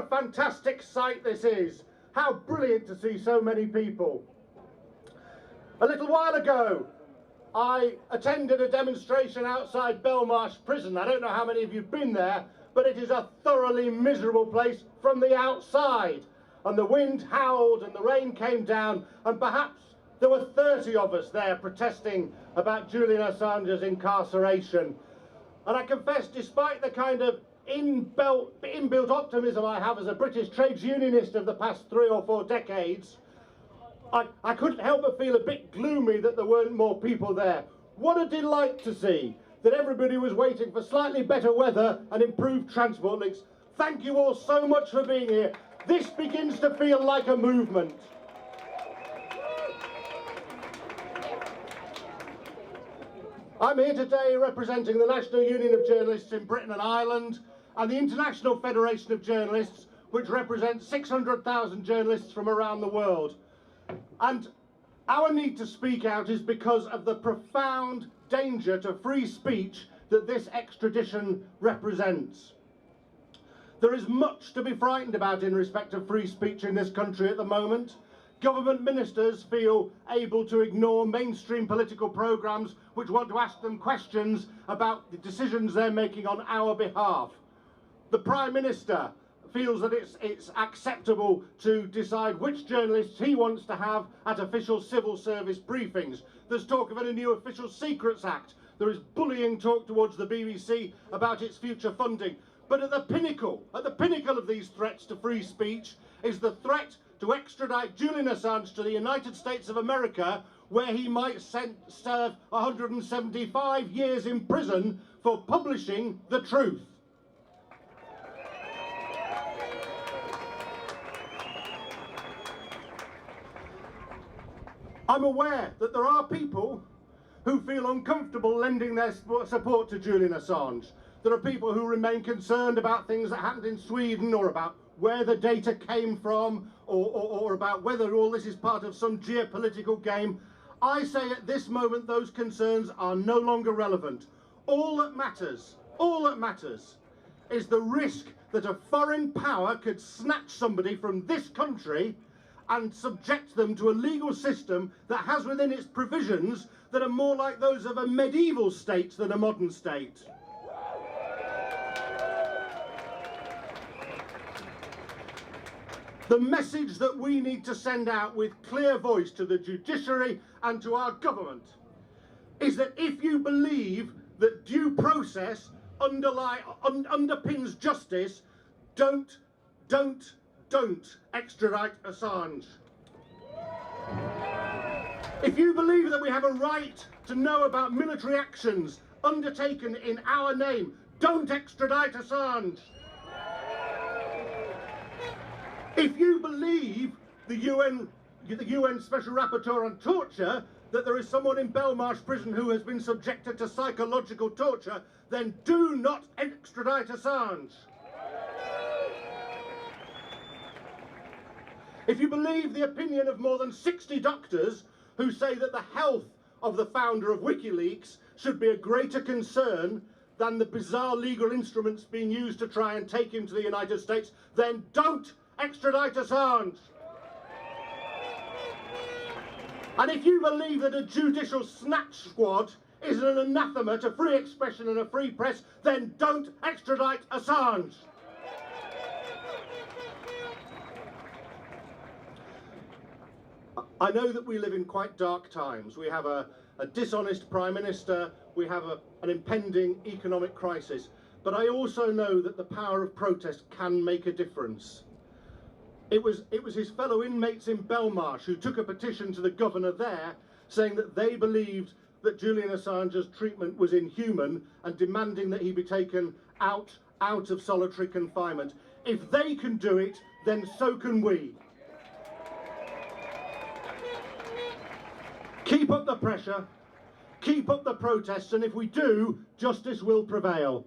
a fantastic sight this is. How brilliant to see so many people. A little while ago, I attended a demonstration outside Belmarsh Prison. I don't know how many of you have been there, but it is a thoroughly miserable place from the outside. And the wind howled and the rain came down, and perhaps there were 30 of us there protesting about Julian Assange's incarceration. And I confess, despite the kind of inbuilt optimism I have as a British trades unionist of the past 3 or 4 decades, I couldn't help but feel a bit gloomy that there weren't more people there. What a delight to see that everybody was waiting for slightly better weather and improved transport links. Thank you all so much for being here. This begins to feel like a movement. I'm here today representing the National Union of Journalists in Britain and Ireland and the International Federation of Journalists, which represents 600,000 journalists from around the world. And our need to speak out is because of the profound danger to free speech that this extradition represents. There is much to be frightened about in respect of free speech in this country at the moment. Government ministers feel able to ignore mainstream political programmes which want to ask them questions about the decisions they're making on our behalf. The Prime Minister feels that it's acceptable to decide which journalists he wants to have at official civil service briefings. There's talk of a new Official Secrets Act. There is bullying talk towards the BBC about its future funding. But at the pinnacle of these threats to free speech is the threat to extradite Julian Assange to the United States of America, where he might serve 175 years in prison for publishing the truth. I'm aware that there are people who feel uncomfortable lending their support to Julian Assange. There are people who remain concerned about things that happened in Sweden, or about where the data came from, or about whether all this is part of some geopolitical game. I say at this moment those concerns are no longer relevant. All that matters is the risk that a foreign power could snatch somebody from this country and subject them to a legal system that has within its provisions that are more like those of a medieval state than a modern state. The message that we need to send out with clear voice to the judiciary and to our government is that if you believe that due process underpins justice, don't extradite Assange. If you believe that we have a right to know about military actions undertaken in our name, don't extradite Assange. If you believe the UN Special Rapporteur on Torture, that there is someone in Belmarsh Prison who has been subjected to psychological torture, then do not extradite Assange. If you believe the opinion of more than 60 doctors who say that the health of the founder of WikiLeaks should be a greater concern than the bizarre legal instruments being used to try and take him to the United States, then don't extradite Assange. And if you believe that a judicial snatch squad is an anathema to free expression and a free press, then don't extradite Assange. I know that we live in quite dark times. We have a dishonest Prime Minister, we have an impending economic crisis, but I also know that the power of protest can make a difference. It was his fellow inmates in Belmarsh who took a petition to the governor there saying that they believed that Julian Assange's treatment was inhuman and demanding that he be taken out of solitary confinement. If they can do it, then so can we. Keep up the pressure, keep up the protests, and if we do, justice will prevail.